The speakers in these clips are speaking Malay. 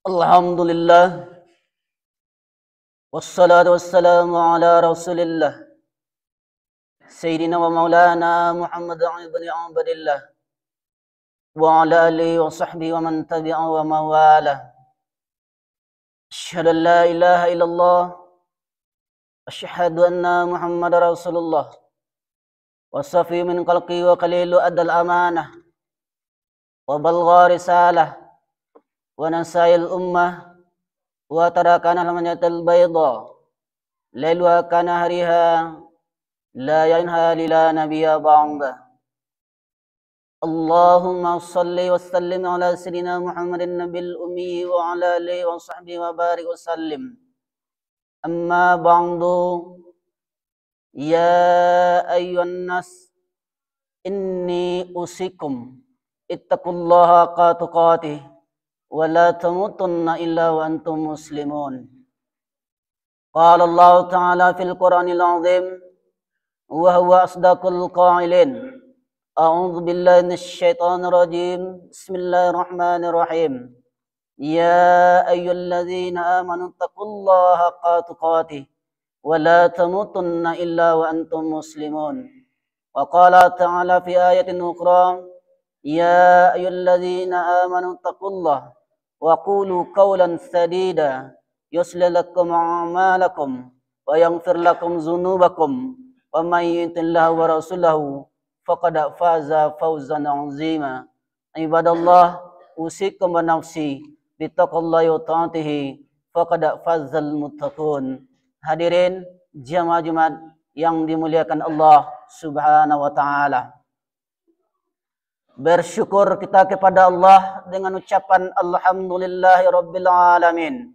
Alhamdulillah wassalatu wassalamu ala Rasulillah Sayyidina wa maulana Muhammad ibn Abdillah wa ala alihi wa sahbihi wa man tabi'a wa mawala. Asyhadu an la ilaha illallah asyhadu anna Muhammad Rasulullah wa safi min khalqi wa qalilu adal amanah wa balgha risalah wa nasail ummah wa tarakana al-manyatal bayda lailuha kana hariha la yanha lila nabiyya ba'da. Allahumma salli wa sallim ala sayyidina Muhammadin nabil ummi wa ala alihi wa sahbihi wa barik wa sallim. Amma ba'du, ya ayyuhan nas, inni usikum ittaqullaha haqqa tuqatih wa la tamutunna illa wa antum muslimun. Qala Allah Ta'ala fil Qur'anil Azim wa huwa asdaqul qailin. A'udzu billahi minasyaitonir rajim. Bismillahirrahmanirrahim. Ya ayyuhalladzina amanu taqullaha haqqa tuqatih wa la tamutunna illa wa antum muslimun. Wa qala Ta'ala fi ayatin ukhra, ya ayyuhalladzina amanu taqullaha wa qulu qawlan sadida yuslih lakum a'malakum wa yaghfir lakum dzunubakum wa may yuti'illah wa rasulahu faqad faza fawzan 'azima. Ibadallah, usikum wa nafsi bittaqwallahi wa ta'atihi faqad fazal muttaqun. Hadirin jamaah Jumat yang dimuliakan Allah Subhanahu wa taala. Bersyukur kita kepada Allah dengan ucapan alhamdulillahirabbil alamin.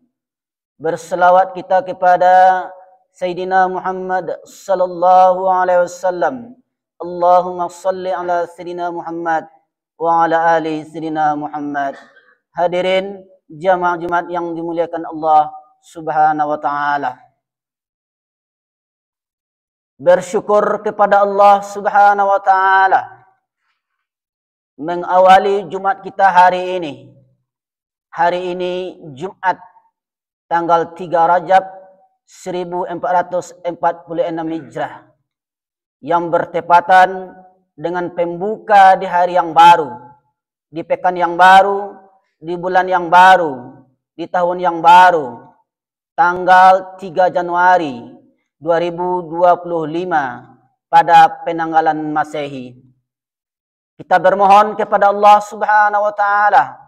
Berselawat kita kepada Sayyidina Muhammad sallallahu alaihi wasallam. Allahumma salli ala Sayyidina Muhammad wa ala ali Sayyidina Muhammad. Hadirin jamaah Jumat yang dimuliakan Allah Subhanahu wa taala. Bersyukur kepada Allah Subhanahu wa taala mengawali Jumat kita hari ini. Hari ini Jumat tanggal 3 Rajab 1446 Hijrah yang bertepatan dengan pembuka di hari yang baru, di pekan yang baru, di bulan yang baru, di tahun yang baru, tanggal 3 Januari 2025 pada penanggalan Masehi. Kita bermohon kepada Allah Subhanahu wa taala,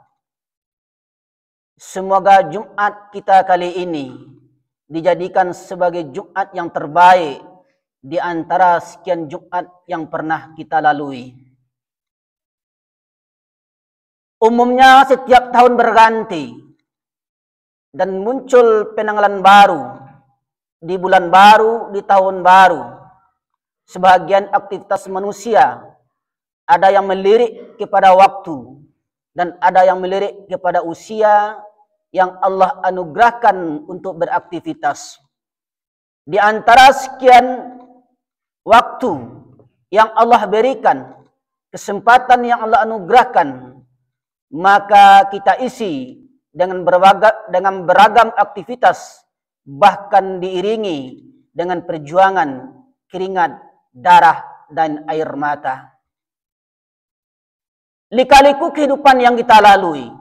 semoga Jumat kita kali ini dijadikan sebagai Jumat yang terbaik di antara sekian Jumat yang pernah kita lalui. Umumnya setiap tahun berganti dan muncul penanggalan baru di bulan baru, di tahun baru. Sebagian aktivitas manusia ada yang melirik kepada waktu dan ada yang melirik kepada usia yang Allah anugerahkan untuk beraktivitas. Di antara sekian waktu yang Allah berikan, kesempatan yang Allah anugerahkan, maka kita isi dengan beragam aktivitas, bahkan diiringi dengan perjuangan, keringat, darah, dan air mata. Lika-liku kehidupan yang kita lalui,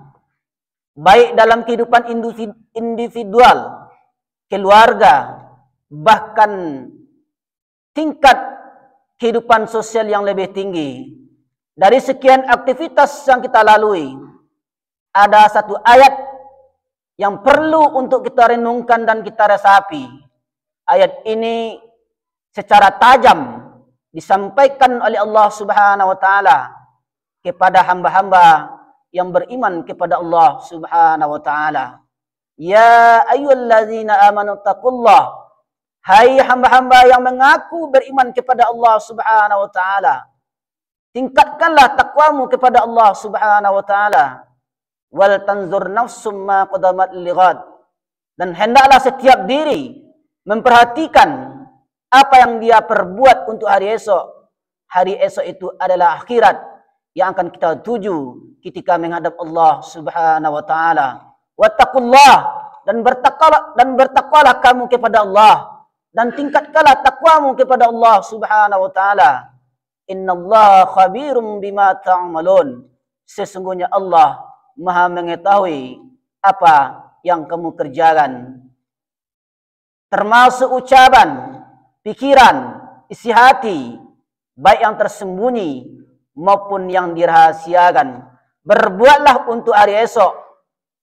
baik dalam kehidupan individual, keluarga, bahkan tingkat kehidupan sosial yang lebih tinggi. Dari sekian aktivitas yang kita lalui, ada satu ayat yang perlu untuk kita renungkan dan kita resapi. Ayat ini secara tajam disampaikan oleh Allah Subhanahu wa taala kepada hamba-hamba yang beriman kepada Allah Subhanahu wa taala. Ya ayyuhallazina amanu taqullah. Hai hamba-hamba yang mengaku beriman kepada Allah Subhanahu wa taala, tingkatkanlah takwamu kepada Allah Subhanahu wa taala. Wal tanzur nafsum ma qadamat lighad. Dan hendaklah setiap diri memperhatikan apa yang dia perbuat untuk hari esok. Hari esok itu adalah akhirat yang akan kita tuju ketika menghadap Allah Subhanahu wa taala. Wattaqullah, dan bertakwalah kamu kepada Allah, dan tingkatkanlah takwamu kepada Allah Subhanahu wa taala. Innallaha khabirum bima ta'malun. Sesungguhnya Allah Maha mengetahui apa yang kamu kerjakan. Termasuk ucapan, pikiran, isi hati, baik yang tersembunyi maupun yang dirahasiakan. Berbuatlah untuk hari esok,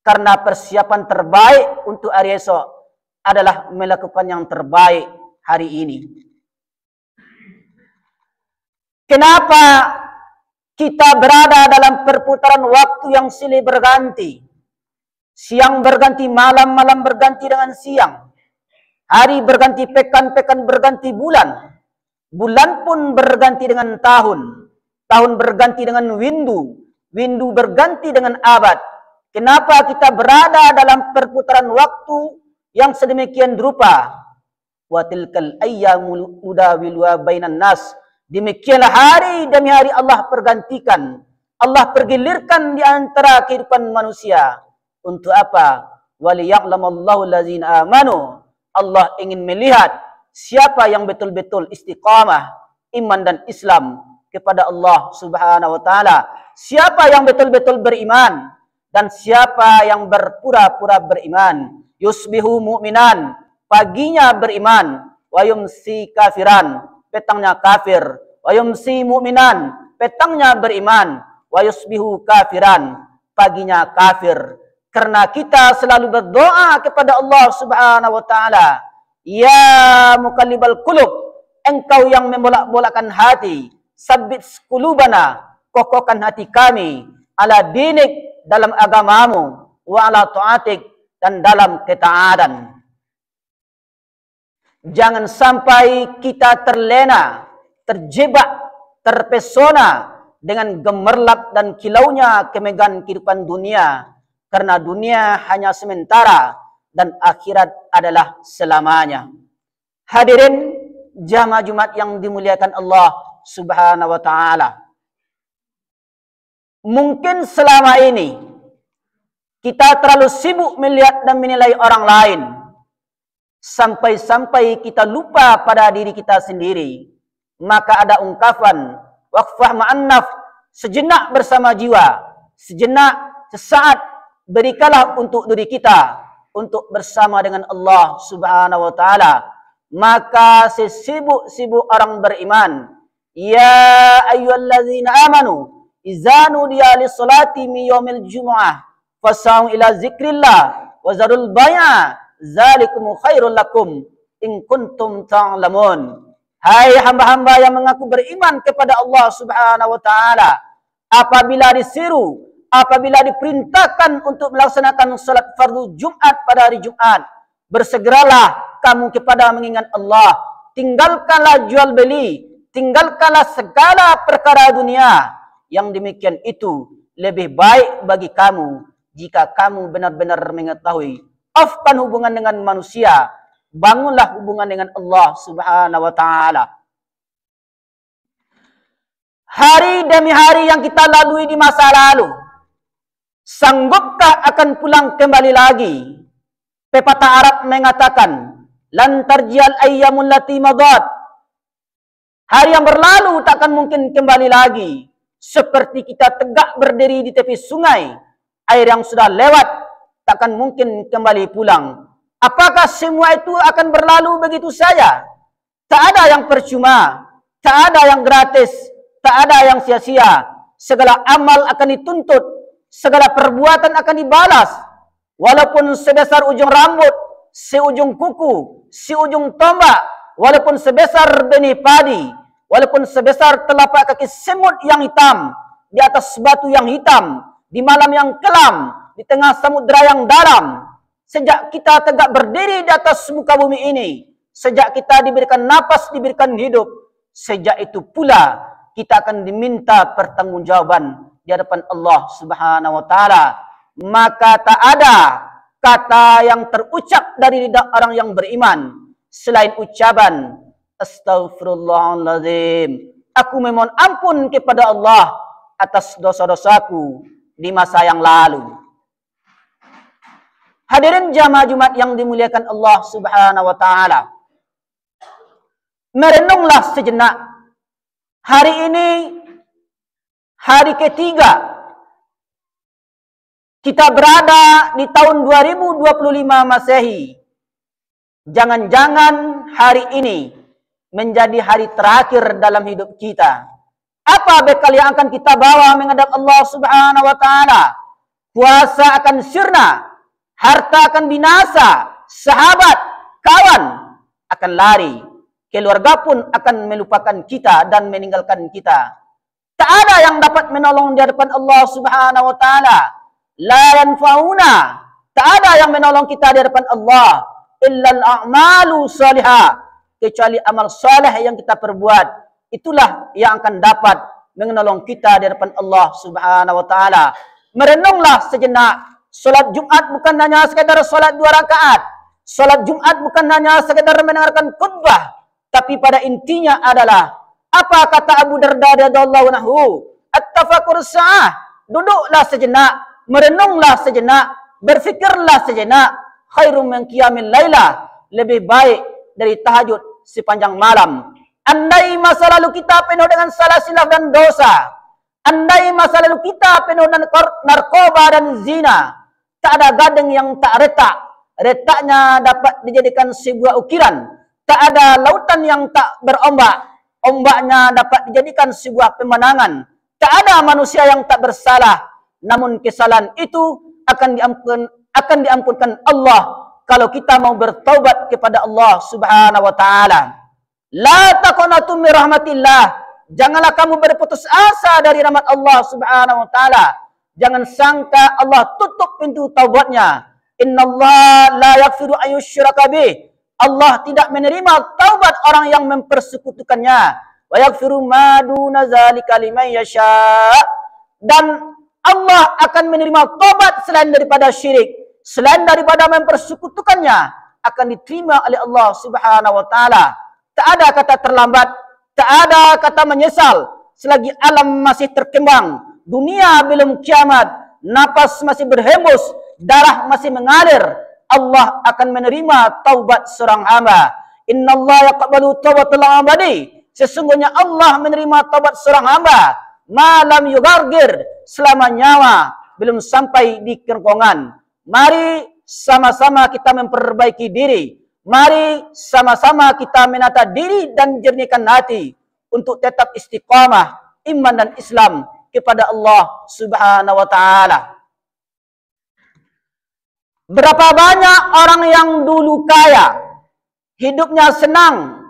karena persiapan terbaik untuk hari esok adalah melakukan yang terbaik hari ini. Kenapa kita berada dalam perputaran waktu yang silih berganti? Siang berganti malam, malam berganti dengan siang. Hari berganti pekan, pekan berganti bulan. Bulan pun berganti dengan tahun. Tahun berganti dengan windu. Windu berganti dengan abad. Kenapa kita berada dalam perputaran waktu yang sedemikian rupa? Wa tilkal ayyamu nudawiluha bainan nas. Demikianlah hari demi hari Allah pergantikan. Allah pergilirkan di antara kehidupan manusia. Untuk apa? Waliya'lamallahu allazina amanu. Allah ingin melihat siapa yang betul-betul istiqamah iman dan Islam kepada Allah Subhanahu wa taala. Siapa yang betul-betul beriman dan siapa yang berpura-pura beriman. Yusbihu mu'minan, paginya beriman, wa yumsi kafiran, petangnya kafir. Wa yumsi mu'minan, petangnya beriman, wa yusbihu kafiran, paginya kafir. Karena kita selalu berdoa kepada Allah Subhanahu wa taala, ya muqallibal qulub, engkau yang membolak-bolakkan hati, sabbit qulubana, kokohkan hati kami, ala dinik, dalam agamamu, wa ala ta'atik, dan dalam ketaatan. Jangan sampai kita terlena, terjebak, terpesona dengan gemerlap dan kilaunya kemegahan kehidupan dunia. Karena dunia hanya sementara dan akhirat adalah selamanya. Hadirin jamaah Jumat yang dimuliakan Allah Subhanahu wa taala. Mungkin selama ini kita terlalu sibuk melihat dan menilai orang lain. Sampai-sampai kita lupa pada diri kita sendiri. Maka ada ungkapan, waqfah ma'annaf, sejenak bersama jiwa. Sejenak, sesaat, berikanlah untuk diri kita, untuk bersama dengan Allah Subhanahu wa taala. Maka sesibuk-sibuk orang beriman, ya ayyuhallazina amanu idza nudiya lis-salati min yaumil jumu'ah fas'au ila zikrillah wa zarul bai'a dzalikum khairul lakum in kuntum ta'lamun. Hai hamba-hamba yang mengaku beriman kepada Allah Subhanahu wa taala, apabila disuruh, apabila diperintahkan untuk melaksanakan salat fardu Jumat pada hari Jumat, bersegeralah kamu kepada mengingat Allah. Tinggalkanlah jual beli, tinggalkanlah segala perkara dunia. Yang demikian itu lebih baik bagi kamu jika kamu benar-benar mengetahui. Afkan hubungan dengan manusia, bangunlah hubungan dengan Allah Subhanahu wa taala. Hari demi hari yang kita lalui di masa lalu, sanggupkah akan pulang kembali lagi? Pepatah Arab mengatakan, lan tarjial ayyamul lati madat. Hari yang berlalu takkan mungkin kembali lagi. Seperti kita tegak berdiri di tepi sungai, air yang sudah lewat takkan mungkin kembali pulang. Apakah semua itu akan berlalu begitu saja? Tak ada yang percuma, tak ada yang gratis, tak ada yang sia-sia. Segala amal akan dituntut, segala perbuatan akan dibalas. Walaupun sebesar ujung rambut, seujung kuku, seujung tombak, walaupun sebesar benih padi, walaupun sebesar telapak kaki semut yang hitam, di atas batu yang hitam, di malam yang kelam, di tengah samudera yang dalam. Sejak kita tegak berdiri di atas muka bumi ini, sejak kita diberikan napas, diberikan hidup, sejak itu pula kita akan diminta pertanggungjawaban di hadapan Allah Subhanahu wa taala. Maka tak ada kata yang terucap dari lidah orang yang beriman selain ucapan astaghfirullahaladzim. Aku memohon ampun kepada Allah atas dosa-dosaku di masa yang lalu. Hadirin jamaah Jumat yang dimuliakan Allah Subhanahu wa taala. Merenunglah sejenak. Hari ini hari ketiga kita berada di tahun 2025 Masehi. Jangan-jangan hari ini menjadi hari terakhir dalam hidup kita. Apa bekal yang akan kita bawa menghadap Allah Subhanahu wa taala? Kuasa akan sirna, harta akan binasa, sahabat, kawan akan lari, keluarga pun akan melupakan kita dan meninggalkan kita. Tak ada yang dapat menolong di hadapan Allah Subhanahu wa taala. La yanfauna, tak ada yang menolong kita di hadapan Allah illal a'malu salihah, kecuali amal saleh yang kita perbuat. Itulah yang akan dapat menolong kita di hadapan Allah Subhanahu wa taala. Merenunglah sejenak. Salat Jumat bukan hanya sekadar salat 2 rakaat. Salat Jumat bukan hanya sekadar mendengarkan khutbah, tapi pada intinya adalah apa kata Abu Darda radhiyallahu anhu? At-tafakkur sa'ah. Duduklah sejenak, merenunglah sejenak, berfikirlah sejenak. Khairum min qiyamil laila, lebih baik dari tahajud sepanjang malam. Andai masa lalu kita penuh dengan salah silap dan dosa, andai masa lalu kita penuh dengan narkoba dan zina, tak ada gading yang tak retak, retaknya dapat dijadikan sebuah ukiran. Tak ada lautan yang tak berombak, ombaknya dapat dijadikan sebuah pemandangan. Tak ada manusia yang tak bersalah, namun kesalahan itu akan diampunkan Allah kalau kita mau bertaubat kepada Allah Subhanahu wa taala. La taqnatu min rahmatillah. Janganlah kamu berputus asa dari rahmat Allah Subhanahu wa taala. Jangan sangka Allah tutup pintu taubatnya. Innallaha la yaghfiru an yushraka bih. Allah tidak menerima taubat orang yang mempersekutukannya. Wa yaghfiru ma duna dzalika liman yasha. Dan Allah akan menerima taubat selain daripada syirik, selain daripada mempersekutukannya, akan diterima oleh Allah Subhanahu wa taala. Tak ada kata terlambat, tak ada kata menyesal selagi alam masih terkembang, dunia belum kiamat, napas masih berhembus, darah masih mengalir. Allah akan menerima taubat seorang hamba. Innallaha yaqbalu taubatal abadi. Sesungguhnya Allah menerima taubat seorang hamba malam yugargir, selama nyawa belum sampai di kerongkongan. Mari sama-sama kita memperbaiki diri. Mari sama-sama kita menata diri dan jernihkan hati untuk tetap istiqamah iman dan Islam kepada Allah Subhanahu wa taala. Berapa banyak orang yang dulu kaya, hidupnya senang,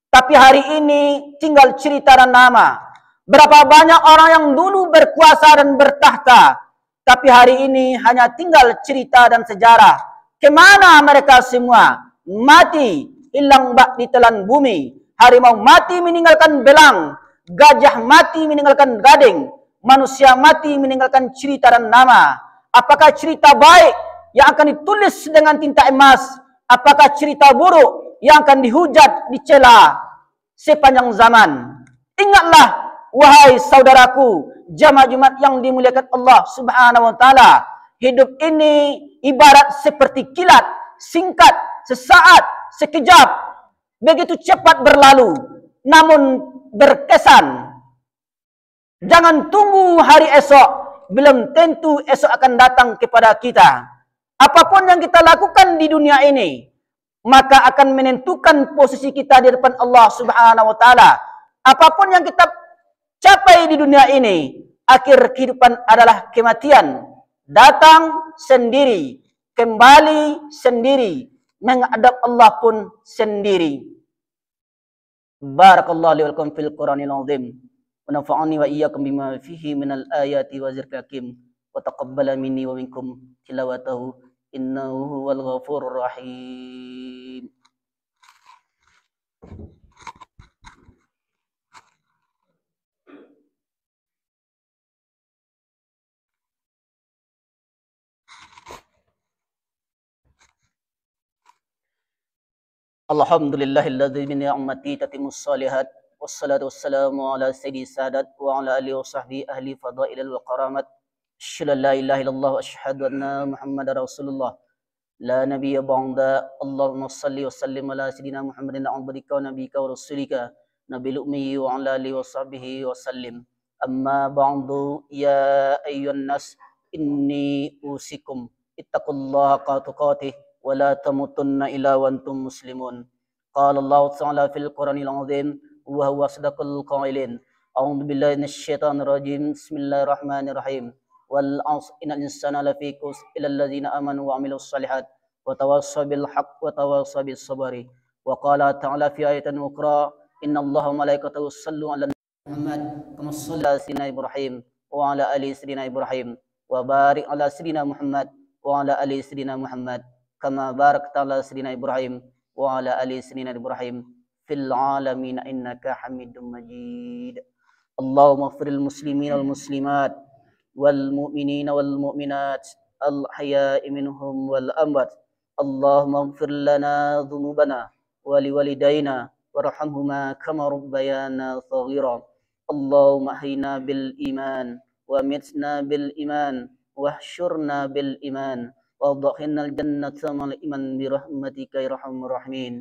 tapi hari ini tinggal cerita dan nama. Berapa banyak orang yang dulu berkuasa dan bertahta, tapi hari ini hanya tinggal cerita dan sejarah. Kemana mereka semua? Mati, hilang bak ditelan bumi. Harimau mati meninggalkan belang. Gajah mati meninggalkan gading. Manusia mati meninggalkan cerita dan nama. Apakah cerita baik yang akan ditulis dengan tinta emas? Apakah cerita buruk yang akan dihujat, dicela sepanjang zaman? Ingatlah, wahai saudaraku, jamaah Jumat yang dimuliakan Allah Subhanahu wa taala, hidup ini ibarat seperti kilat, singkat, sesaat, sekejap, begitu cepat berlalu, namun berkesan. Jangan tunggu hari esok, belum tentu esok akan datang kepada kita. Apapun yang kita lakukan di dunia ini, maka akan menentukan posisi kita di depan Allah Subhanahu wa taala. Apapun yang kita capai di dunia ini, akhir kehidupan adalah kematian. Datang sendiri, kembali sendiri, menghadap Allah pun sendiri. Barakallahu li wa lakum fil Qur'anil azim. Wa nafa'ani wa iyyakum bima fihi minal ayati wa zikril hakim. Wa taqabbala minni wa minkum tilawatahu innahu huwal ghafurur rahim. Alhamdulillahilladzi bi ni'mati tatimmus shalihat wassalatu wassalamu ala sayyidi sadat wa ala alihi wa sahbihi ahli fadailil wa karamat. Asyhadu an la ilaha illallah wa asyhadu anna Muhammadar Rasulullah. لا نبي بعده. اللهم صل وسلم على سيدنا محمد عبدك ونبيك ورسولك نبي الأمي وعلى آله وصحبه وسلم. أما بعد، يا أيها الناس إني أوصيكم اتقوا الله حق تقاته ولا تموتن إلا وأنتم مسلمون. قال الله تعالى في القرآن العظيم وهو أصدق القائلين: أعوذ بالله من الشيطان الرجيم، بسم الله الرحمن الرحيم. والعصر إن الإنسان لفي خسر إلا الذين آمنوا وعملوا الصالحات وتواصوا بالحق وتواصوا بالصبر. وقال تعالى في آية أخرى: إن الله وملائكته يصلون على محمد كما صلى على سيدنا إبراهيم وعلى آل سيدنا إبراهيم وبارك على سيدنا محمد وعلى آل سيدنا محمد كما باركت على سيدنا إبراهيم وعلى آل سيدنا إبراهيم في العالمين إنك حميد مجيد. اللهم اغفر المسلمين والمسلمات والمؤمنين والمؤمنات الأحياء منهم والأموات. اللهم اغفر لنا ذنوبنا ولوالدينا وارحمهما كما ربيانا صغيرا. اللهم احينا بالإيمان ومتنا بالإيمان واحشرنا بالإيمان وادخلنا الجنة مع الإيمان برحمتك يا أرحم الراحمين.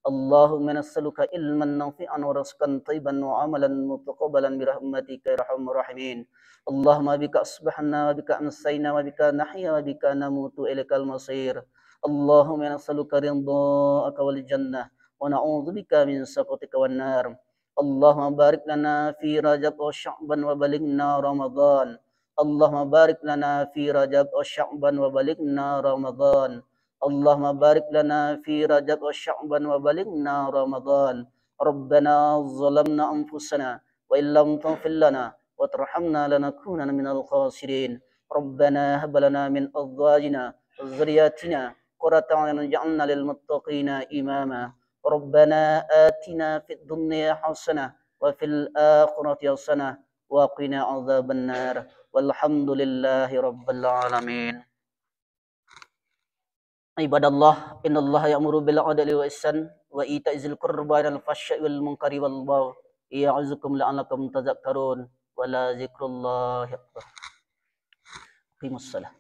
اللهم نسألك علما نافعا ورزقا طيبا وعملا متقبلا برحمتك يا أرحم الراحمين. اللهم بك أصبحنا وبك أمسينا وبك نحيا وبك نموت إليك المصير. اللهم نسألك رضاك والجنة ونعوذ بك من سخطك والنار. اللهم بارك لنا في رجب وشعبان وبلغنا رمضان. اللهم بارك لنا في رجب وشعبان وبلغنا رمضان. اللهم بارك لنا في رجب وشعبان وبلغنا رمضان. ربنا ظلمنا أنفسنا وإن لم تغفر لنا وترحمنا لنكونن من الخاسرين. ربنا هب لنا من أزواجنا وذرياتنا قرة أعين واجعلنا للمتقين إماما. ربنا آتنا في الدنيا حسنة وفي الآخرة حسنة وقنا عذاب النار والحمد لله رب العالمين. Ibadallah, innallaha ya'muru bil 'adli wal ihsan wa ita'i dzil qurba wal fahsya'i wal munkari wal baghi ya'idzukum la'allakum tadhakkarun wa la dzikrullahi akbar. Qimus shalah.